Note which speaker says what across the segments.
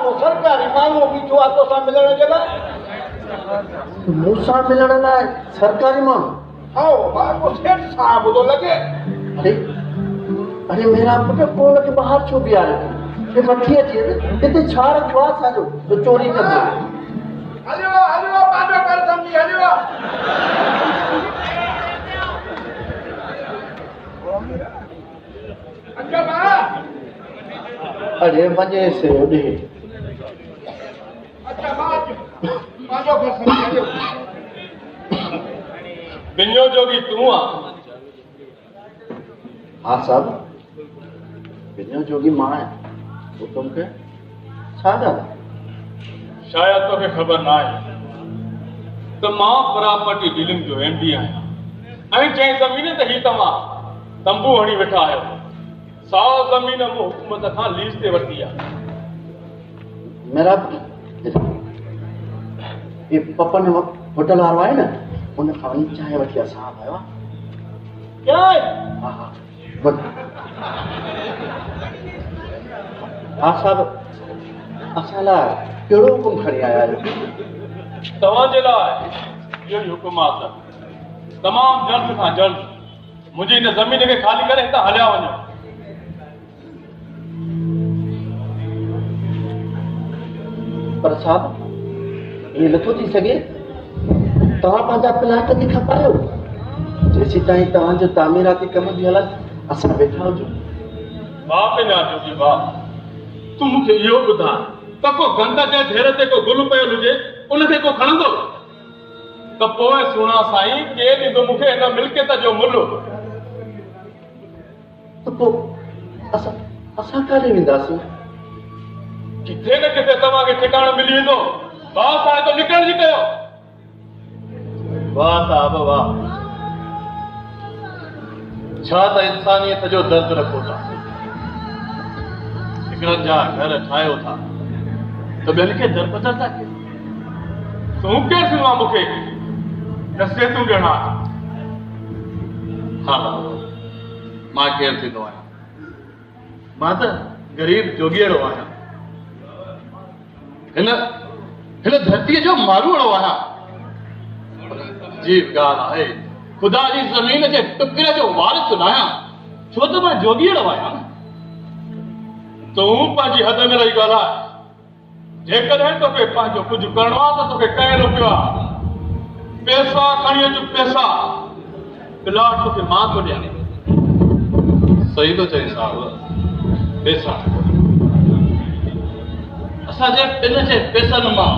Speaker 1: तो सरकारी मांगो बीठो आतो सा मिलण जे लाइ
Speaker 2: मूसा मिलण लाइ सरकारी मांग
Speaker 1: हाओ मांगो सेठ साहब तो लगे
Speaker 2: अरे अरे मेरा पुट कोन के बाहर छो बियारे के मठी अची इते छा रखवा साजो तो चोरी कर दे
Speaker 1: हलियो हलियो पाजो कर समझी हलियो अच्छा बा
Speaker 2: अरे वने से ओडे
Speaker 1: अच्छा बात पाजो कर समझी हलियो
Speaker 3: बिन्यो जोगी तू आ
Speaker 2: हाँ साहब बिन्यो जोगी मां है वो तुमके छागा
Speaker 3: शायद तो के खबर ना है तो मां प्रॉपर्टी डीलिंग जो एमडी आया ऐं जंहिं ज़मीन ते ही तव्हां तंबू हणी वेठा आहियो सा ज़मीन मूं हुकूमत खां लीज ते वरिती आहे
Speaker 2: मेरा ये पपन होटल वारो है ना उन खां चाय वठी साहब आयो
Speaker 3: क्या है
Speaker 2: हाँ हाँ बस हाँ साहब असां लाइ कहिड़ो हुकुम खणी आया आहियो
Speaker 3: तव्हांजे लाइ इहो ई हुकुम आहे तमामु जल्द खां जल्द मुंहिंजी हिन ज़मीन खे ख़ाली करे हितां हलिया वञो
Speaker 2: पर साहब ये नथो थी सघे तव्हां पंहिंजा प्लाट खे खपायो जेसीं ताईं तव्हांजो तामीराती कम बि हलनि असां वेठा हुजूं
Speaker 3: वाह पंहिंजा जोगी वाह तूं मूंखे इहो ॿुधाए त को गंद जे ढेर ते को गुल पियल हुजे उनखे को खणंदो त पोइ सुहिणा साईं केरु ॾींदो मूंखे हिन मिल्कियत जो मुल्ह
Speaker 2: त पोइ असां काॾे वेंदासीं
Speaker 3: किथे न किथे तव्हांखे ठिकाणो मिली वेंदो वाह साहिब तो निकरण जी कयो
Speaker 4: वाह साहब वाह छा त इंसानियत जो दर्द रखो था हिकिड़नि जा घर ठाहियो था त ॿियनि खे दरबदर था कयो
Speaker 3: तूं केरु थींदो आहे मूंखे नसीहतूं ॾियणा
Speaker 4: हा मां केरु थींदो आहियां मां त ग़रीब जोगीअड़ो आहियां हिन धरतीअ जो मारूअड़ो आहियां जी ॻाल्हि आहे ख़ुदा जी ज़मीन जे टुकड़े जो वारिस न आहियां छो त मां जोगीअड़ो आहियां
Speaker 3: तूं पंहिंजी हद में रही ॻाल्हाए जेकॾहिं तोखे पंहिंजो कुझु करणो आहे त तोखे कहिड़ो पियो आहे पैसा खणी अच पैसा प्लाट तोखे मां थो ॾियां
Speaker 4: सही थो चई साहब पैसा असांजे ॿिन जे पैसनि मां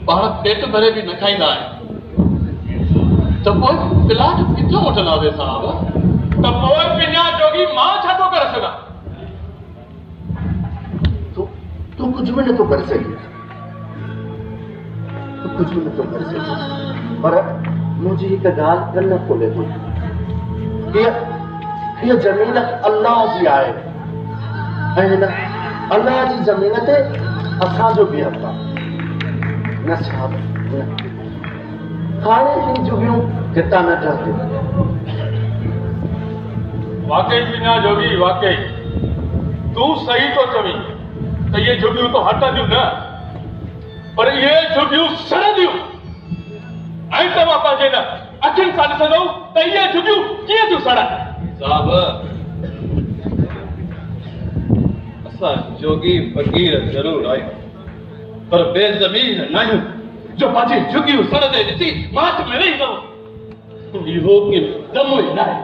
Speaker 4: पाण पेट भरे बि न खाईंदा आहियूं त पोइ प्लाट किथां वठंदासीं साहब
Speaker 3: त पोइ पिञा जोगी मां छा थो करे सघां
Speaker 2: तू कुछ भी नथो करे सघे तू कुछ भी नथो करे सघे पर मुंहिंजी हिकु ॻाल्हि कन खोले थो हीअ ज़मीन अल्लाह जी आहे ऐं हिन अल्लाह जी ज़मीन ते असांजो बि हक़ आहे न साहब न हाणे हिन जुगियूं हितां न ठहंदियूं
Speaker 3: वाकई पिञा जोगी वाकई तूं सही थो चवीं त इहे झुगियूं तो हटंदियूं न पर इहे झुगियूं सड़ंदियूं ऐं तव्हां पंहिंजे न अखियुनि सां ॾिसंदव त इहे झुगियूं कीअं थियूं सड़नि
Speaker 4: साहब असां जोगी फ़क़ीर ज़रूर आहियूं पर बेज़मीन न आहियूं जो पंहिंजी झुगियूं सड़ंदे ॾिसी माठ में वेही रहो इहो के दम ई न आहे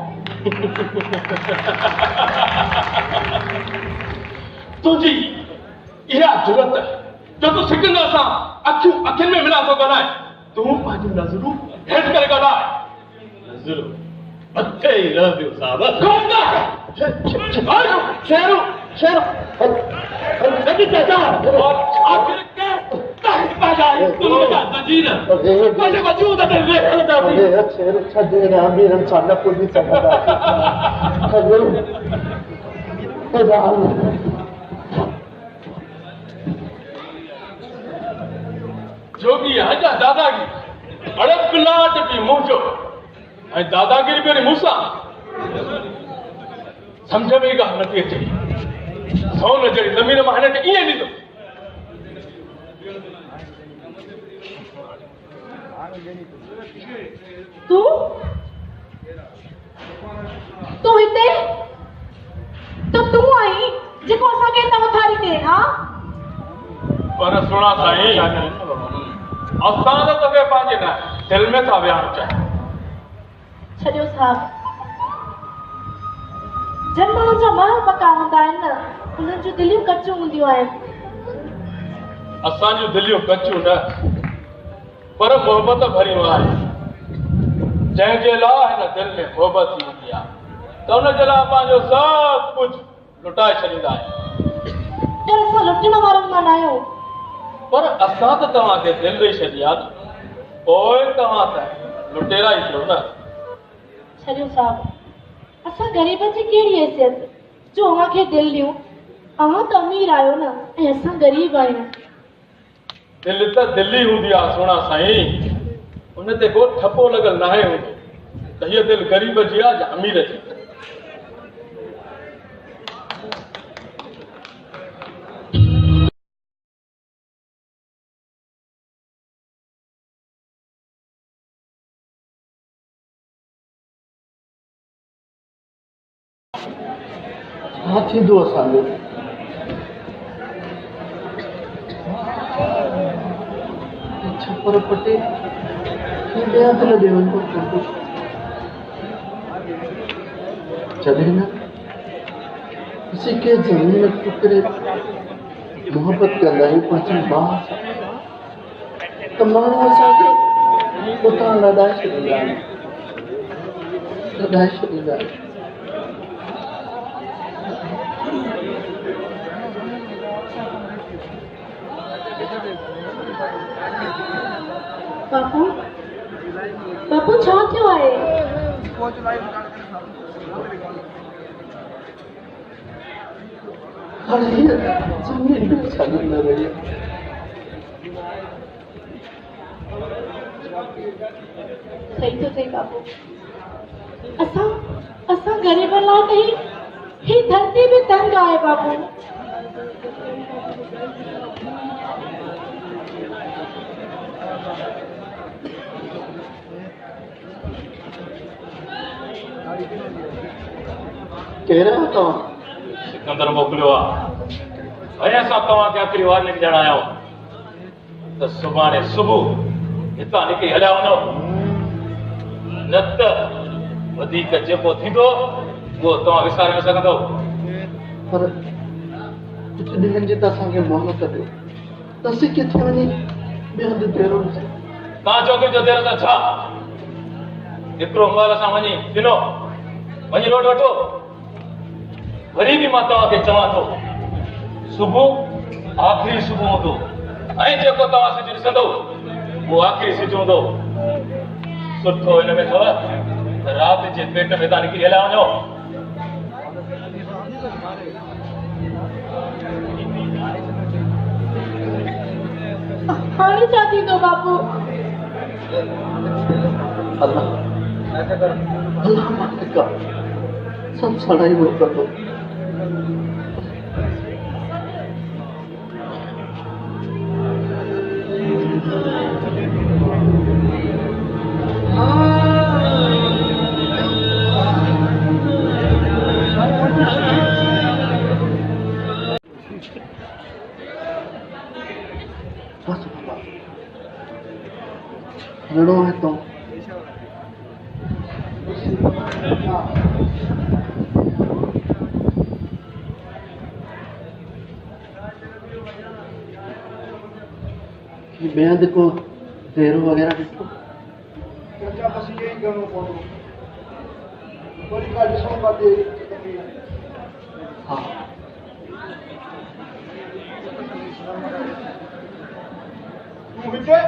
Speaker 3: तुंहिंजी इहा ज़रूरत जो तूं सिकंदे सां अखियुनि में मिला थो ॻाल्हाए तूं पंहिंजूं नज़रूं हेठि करे ॻाल्हाए
Speaker 4: नज़रूं मथे ई रहंदियूं साहब
Speaker 2: शेरू शेरू
Speaker 3: जोगी आजा दादागिरी अड़े प्लाट भी मुंहिंजो ऐं दादागिरी भी मूंसां सम्झ में ॻाल्हि नथी अचे सोन जहिड़ी ज़मीन मां हिन खे ईअं ॾींदो
Speaker 5: तू हिते तो तू आई जेको असांखे हितां उथारी ॾे हा
Speaker 3: पर सुणा साईं असां त तोखे पंहिंजे न दिलि में था विहारणु चाहियूं
Speaker 5: छॾियो साहब जन माण्हुनि जा महल पका हूंदा आहिनि न उन्हनि जूं दिलियूं कचियूं हूंदियूं आहिनि
Speaker 3: असांजूं दिलियूं कचियूं न पर मोहबत भरियूं आहिनि जंहिंजे लाइ हिन दिलि में मोहबत थी हूंदी आहे त उनजे लाइ पंहिंजो सभु कुझु लुटाए छॾींदा आहियूं
Speaker 5: पर असां लुटण वारनि मां न आहियूं
Speaker 3: पर असां त तव्हांखे दिलि ॾेई छॾी आहे न पोइ तव्हां त लुटेरा ई थियो न
Speaker 5: छॾियो साहब असां ग़रीबनि जी कहिड़ी हैसियत जो अव्हांखे दिलि ॾियूं अव्हां त अमीर आहियो न ऐं असां ग़रीब आहियूं
Speaker 3: दिलि त दिलि ई हूंदी आहे सुहिणा साईं उन ते को ठपो लॻल नाहे हूंदो त हीअ दिलि ग़रीब जी आहे या अमीर जी
Speaker 2: छा थींदो असांजो छप्पर पटे ॿिया दिल ॾियनि पोइ जॾहिं न किसी के ज़मीन टुकड़े मोहबत कंदा आहियूं पंहिंजी माउ सां त माण्हू असांखे उतां लॾाए छॾींदा आहिनि लॾाए छॾींदा आहिनि
Speaker 5: बापू बापू छा थियो आहे
Speaker 2: हाणे हीअ ज़मीन में छॾी न रही
Speaker 5: सही तो सही बापू असां ग़रीबनि लाइ त ही धरती भी तंग आहे बापू
Speaker 2: केरु आहियो तव्हां
Speaker 3: सिकंदर मोकिलियो आहे ऐं असां तव्हांखे आख़िरी वार निकिरी ॼाणा आहियूं त सुभाणे सुबुह हितां निकिरी हलिया वञो न त वधीक जेको थींदो उहो तव्हां विसारे न सघंदो
Speaker 2: पर कुझु ॾींहंनि जी त असांखे मोहलत ॾियो त असीं किथे वञी ॿिए हंधि देरो ॾिसूं
Speaker 3: तव्हां चौकी जो देर सां छा हिकिड़ो महिल असां वञी ॾिनो वञी रोड वठो वरी बि मां तव्हांखे चवां थो सुबुह आख़िरी सुबुह हूंदो ऐं जेको तव्हां सिज ॾिसंदो उहो आख़िरी सिज हूंदो सुठो हिन में अथव त राति जे पेट में तव्हां निकिरी हलिया वञो
Speaker 5: हाणे छा थींदो बापू
Speaker 2: अल्लाह मालिक सभु सड़ाई मोकिलंदो हलणो आहे तो बेहद को देरो वगैरह ॾिठो
Speaker 1: बस यही करिणो पवंदो वरी का ॾिसो काथे
Speaker 2: हा
Speaker 1: तूं हिते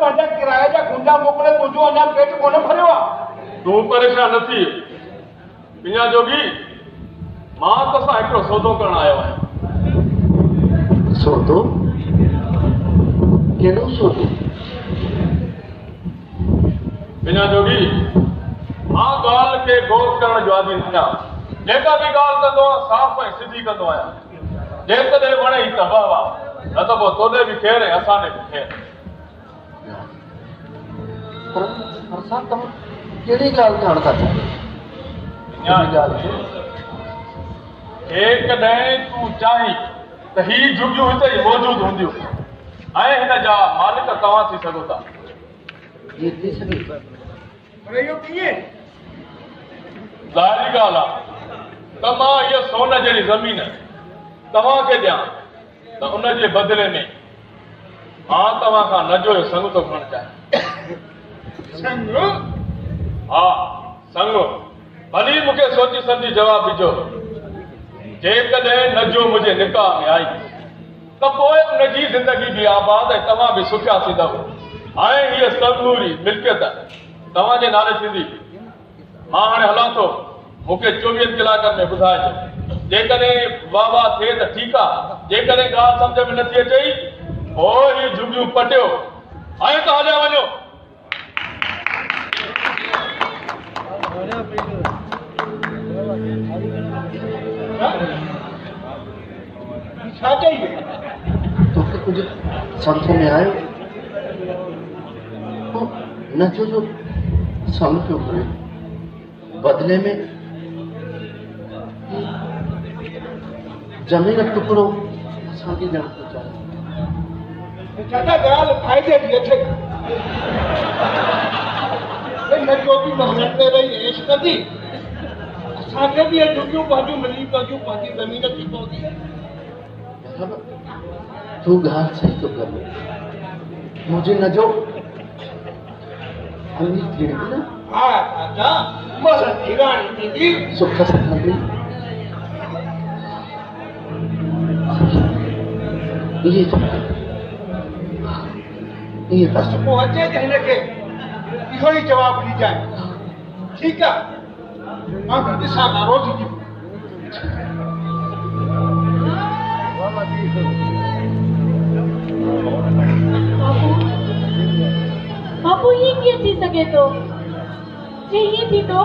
Speaker 1: पंहिंजा किराए जा गुंडा मोकिले तुंहिंजो अञा पेट कोन भरियो आहे
Speaker 3: तूं परेशान न थी पिया जोगी मां तोसां हिकिड़ो सौदो करण आयो आहियां
Speaker 2: सौदो कहिड़ो सौदो
Speaker 3: पिया जोगी मां ॻाल्हि खे गौर करण जो आदी न आहियां जेका भी ॻाल्हि कंदो आहियां साफ़ ऐं सिधी कंदो आहियां। जेकॾहिं वणे त वाह वाह, न त पोइ तोॾे बि ख़ैरु ऐं असांखे बि ख़ैरु।
Speaker 2: पर साहब तव्हां कहिड़ी ॻाल्हि करणु था चाहियो?
Speaker 3: जेकॾहिं तूं चाहीं त ही झुगियूं हिते ई मौजूदु हूंदियूं ऐं हिन जा मालिक तव्हां थी सघो था।
Speaker 2: ये थी सघे
Speaker 1: पर इहो कीअं?
Speaker 3: ज़ाहिरी ॻाल्हि आहे त मां इहा सोन जहिड़ी ज़मीन तव्हांखे ॾियां त उन जे बदिले में मां तव्हां खां नजो जो संग थो खणणु चाहियां।
Speaker 1: संग?
Speaker 3: हा संग। भली मूंखे सोची सम्झी जवाबु ॾिजो। जेकॾहिं नजो मुंहिंजे निकाह में आई त पोइ उनजी ज़िंदगी बि आबाद ऐं तव्हां बि सुखिया थींदव ऐं हीअ समूरी मिल्कियत तव्हांजे नाले थींदी। मां हाणे हलां थो, मूंखे 24 कलाकनि में ॿुधाइजो। जेकॾहिं वाह वाह थिए त ठीकु आहे, जेकॾहिं ॻाल्हि सम्झ में नथी अचई पोइ ही झुगियूं पटियो ऐं त हलिया वञो।
Speaker 1: छा चई?
Speaker 2: तोखे कुझु सम्झ में आयो? तो नजो जो संग पियो करे बदले में ज़मीन टुकड़ो असांखे ॾियणु थो चाहे।
Speaker 1: चाचा ॻाल्हि फ़ाइदे जी अचे। नजो बि महल में रही ऐश कंदी, असांखे बि इहे झुगियूं पंहिंजूं मिली पंहिंजूं पंहिंजी ज़मीन थी पवंदी।
Speaker 2: तूं ॻाल्हि सही थो कर। मुंहिंजी नजो अमीर थी वेंदी न।
Speaker 1: हा चाचा, महल जी राणी थींदी।
Speaker 2: सुख सां हलंदी। इहे बस
Speaker 1: पोइ अचे त हिनखे इहो ई जवाबु ॾिजांइ। ठीकु आहे, मां बि ॾिसां था रोज़ जी।
Speaker 5: बापू ये कीअं थी सघे थो? जे ईअं थींदो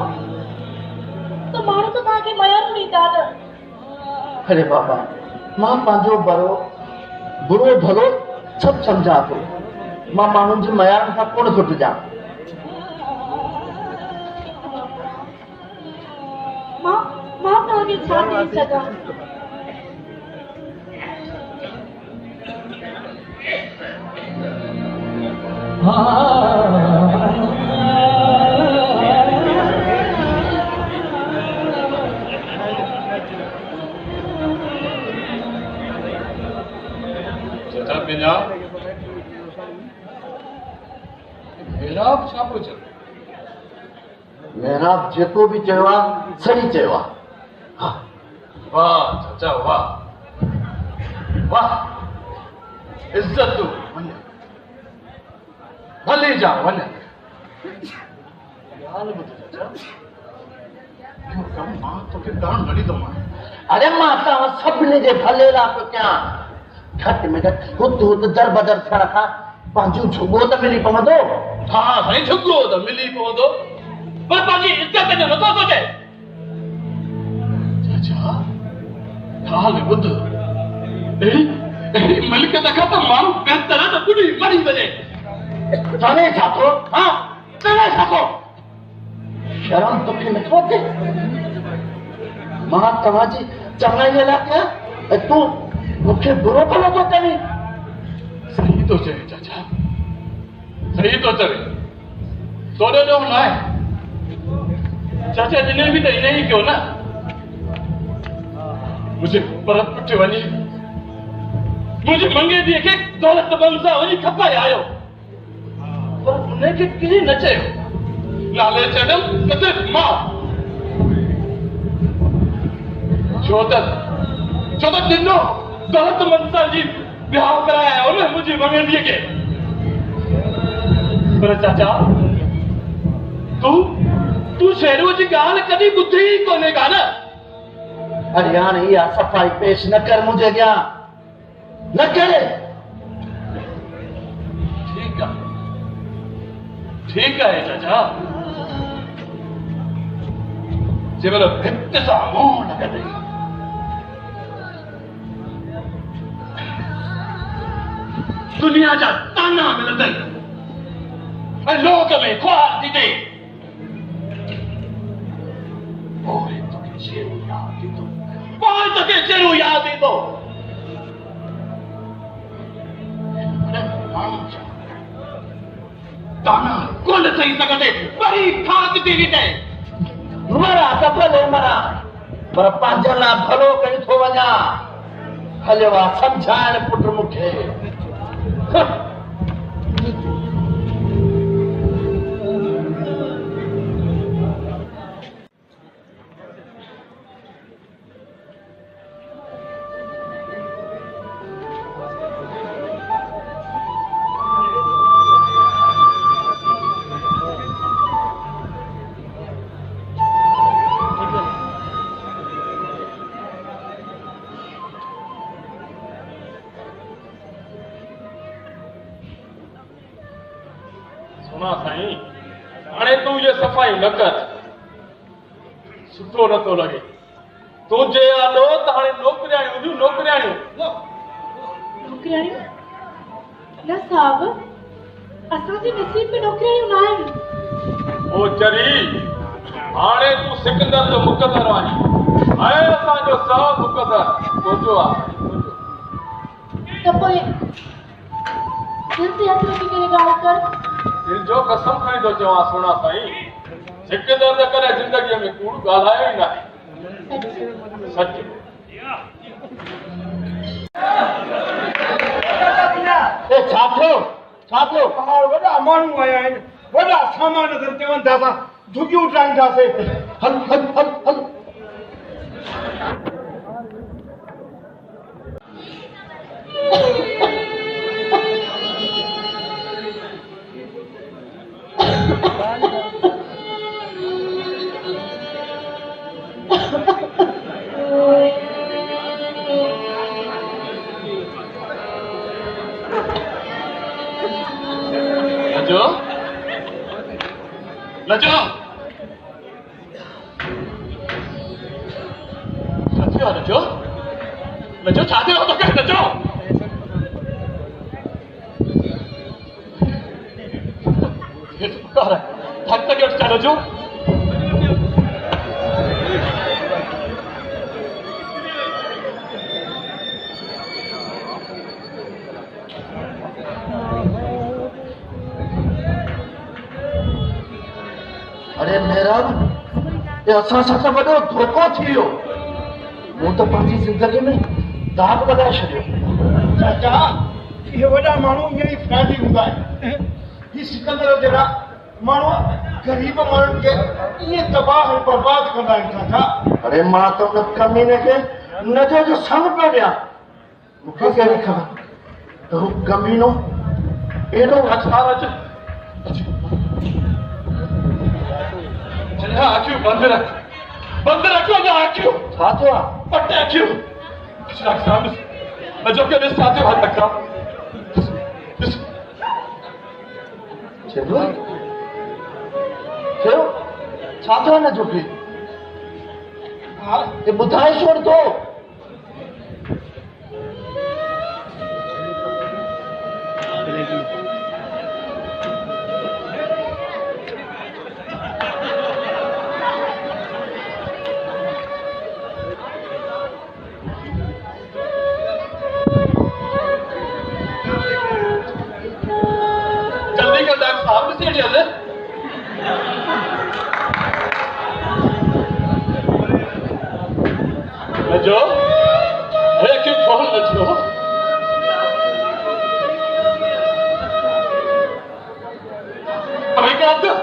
Speaker 5: त माण्हू त तव्हांखे मयार ॾींदा न।
Speaker 2: अरे बाबा, मां पंहिंजो बुरो भलो सभु सम्झां थो। मां माण्हुनि जी मयारुनि खां कोन छुटिजां।
Speaker 5: मां तव्हांखे छा ॾेई सघां?
Speaker 3: मेहराब छा पियो चए?
Speaker 2: मेहराब जेको बि चयो आहे सही चयो आहे।
Speaker 3: वाह चाचा वाह वाह, इज्जत वञ भली जा वञ। ॻाल्हि ॿुध चाचा, इहो कमु मां तोखे करणु न ॾींदोमांइ।
Speaker 2: अरे मां तव्हां सभिनी जे भले लाइ पियो कयां। घटि में घटि हुत दर बदर थियण खां पंहिंजो झुगो त मिली पवंदो।
Speaker 4: हा साईं, झुगो त मिली पवंदो, पर पंहिंजी इज़त जो नथो सोचे।
Speaker 3: चाचा ॻाल्हि ॿुध, अहिड़ी मिल्कियत खां त माण्हू बहितर त ॿुॾी मरी वञे।
Speaker 2: तव्हां छा थो? हा तव्हां छा थो? शर्म तोखे नथो अचे? मां तव्हांजी चङाईअ लाइ कयां ऐं तूं मूंखे बुरो भलो थो करीं।
Speaker 3: सही तो चए चाचा, सही तो चए। तोड़े जो न आहे चाचा, जिन्हें भी तो इन्हें ही क्यों ना मुझे परत पुठे वञी मुझे मंगे दिए के दौलत बंसा वञी खपाए आयो, पर उन्हें के किरी न चयो। नाले चढ़म कदे मां छो त ॾिनो दौलत बंसा जी ब्याह कराया उन्हें मुझे मंगे दिए के। पर चाचा तू शेरू जी ॻाल्हि कॾहिं ॿुधी ई कोन्हे का न।
Speaker 2: अरे हाणे इहा सफ़ाई पेश न कर मुंहिंजे अॻियां, न करे।
Speaker 3: ठीक है चाचा,
Speaker 4: जेमल भित सां मुंहुं लॻंदई दुनिया जा ताना मिलंदई ऐं लोक में ख्वार थींदे पोइ तोखे चेरो यादि ईंदो पोइ तोखे चेरो यादि ईंदो ताना कोन सही सघंदे वरी खाद थी ॾिनई
Speaker 2: मरा त भले मरा पर पंहिंजे लाइ भलो करी थो वञा हलियो आहे सम्झाइण पुट मूंखे
Speaker 3: सुना साईं हाणे तूं ये सफ़ाई न कर सुठो नथो लॻे तुंहिंजे आॾो त हाणे नौकरियाणियूं हूंदियूं नौकरियाणियूं
Speaker 5: नौकरियाणियूं न साहब असांजे नसीब में नौकरियाणियूं न आहिनि
Speaker 3: ओ चरी हाणे तूं सिकंदर जो मुक़दर आहीं ऐं असांजो सभु मुक़दर तुंहिंजो आहे
Speaker 5: त पोइ दिल ते हथ रखी करे ॻाल्हि कर
Speaker 3: दिल जो कसम खणी थो चवां सुना साईं सिकंदर त कॾहिं ज़िंदगीअ में कूड़ ॻाल्हायो ई न आहे सच
Speaker 2: छा थियो
Speaker 1: वॾा माण्हू आया आहिनि वॾा सामान करे चवनि था असां झुगियूं टांगींदासीं
Speaker 2: हल हल हल हल
Speaker 4: लजो लजो छा थियो तोखे लजो थक तक चलो जो
Speaker 2: अरे मेहराब ये असां सां त वॾो धोखो थी वियो मूं त पंहिंजी ज़िंदगी में दाग लॻाए छॾियो
Speaker 1: चाचा इहे वॾा माण्हू ईअं ई फ्रैंडली हूंदा आहिनि ही सिकंदर जहिड़ा माण्हू ग़रीब माण्हुनि खे ईअं तबाह ऐं बर्बाद कंदा आहिनि चाचा
Speaker 2: अरे मां त उन कमीने खे नजो जो संग पियो ॾियां मूंखे कहिड़ी ख़बर त हू कमीनो एॾो
Speaker 4: अचार अच जॾहिं आखियूं बंदि रखो ना आखियूं
Speaker 2: छा थियो आहे
Speaker 4: पटे आखियूं चिराग साहब लजो के ॾिस छा थियो हथ रखा
Speaker 2: चलो थियो छा थियो न जोखे ये ॿुधाए छोड़ दो
Speaker 4: जल्दी कर डॉक्टर साहब से जल्दी लजो अरे क्यों खोल लजो अभी क्या तो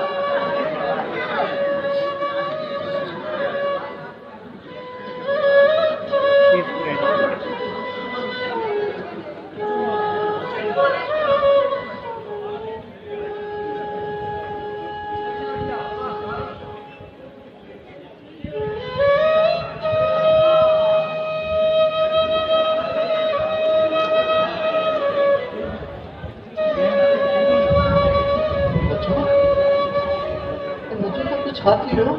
Speaker 2: छा थी वियो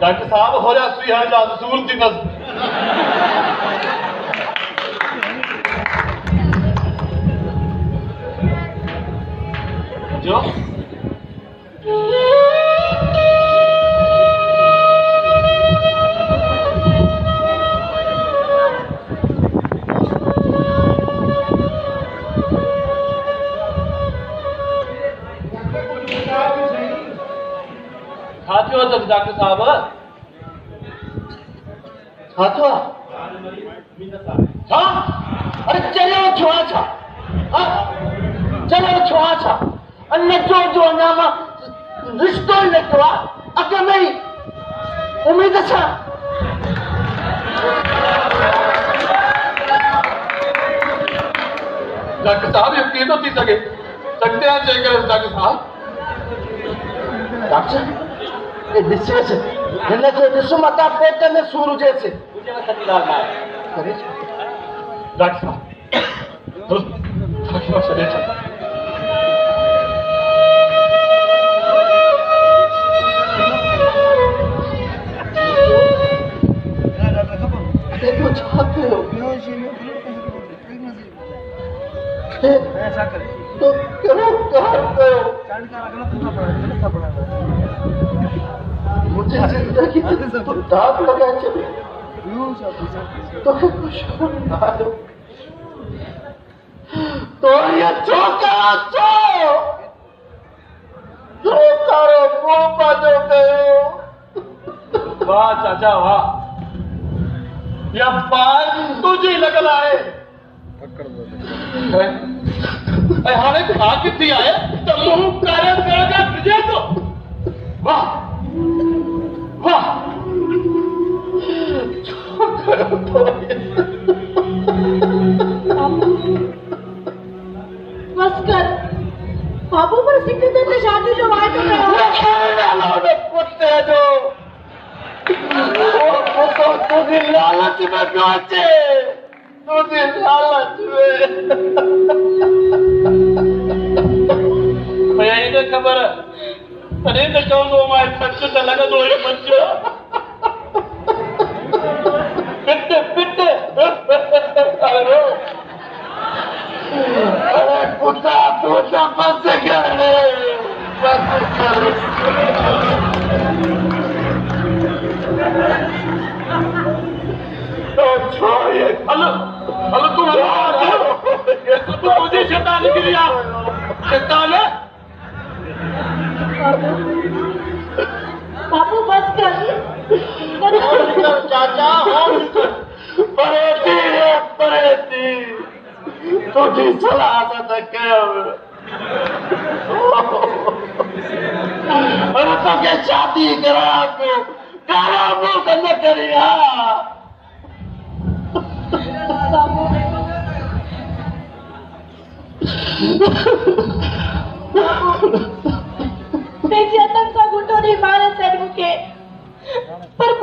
Speaker 4: डॉक्टर साहब हो जा सुई हां जा सूरत दी नस जो खाते हो तो डॉक्टर साहब
Speaker 2: खातो हाँ अरे चलो छुआ छा हाँ चलो छुआ छा अन्य जो नाम रिश्तो न छुआ अगर मैं उम्मीद छा
Speaker 4: डॉक्टर साहब ये की तो थी सके सकते हैं चेक डॉक्टर साहब
Speaker 2: डॉक्टर ये दिशे से हिन खे ॾिसो मता पेट में सूर हुजे से करे
Speaker 4: डॉक्टर साहब तो चले
Speaker 2: देखो चाहते हो तो करो मुझे जिंदगी तो दाग लगा चले तो कुछ ना आयो तो ये छोकरा जो तारो मुंह पाजो कयो
Speaker 4: वाह चाचा वाह या पान तुझे लगल आए हाणे खा किथे आए तो मुंह करे करेगा तुझे तो वाह वाह
Speaker 5: बस कर बाबू पर सिकंदर ने शादी जो वायदो कयो
Speaker 2: कुत्ते जो वो तुझे लालच में पहुंचे तुझे लालच में
Speaker 4: भैया इन्हें खबर अरे तो चवंदो मां सच त लॻंदो ई बच्चो पिट अरे
Speaker 2: कुत्ता तू तो बस कर
Speaker 4: तो छोड़िए हलो तुम ये तो मुझे शैतान निकल गया शैतान है
Speaker 5: बाबू बस कर
Speaker 2: चाचा परेती तुझी सलाह तो अरे तो क्या शादी करा न करिया
Speaker 5: बेचैतन का गुंडों ने मारा सर मुके पर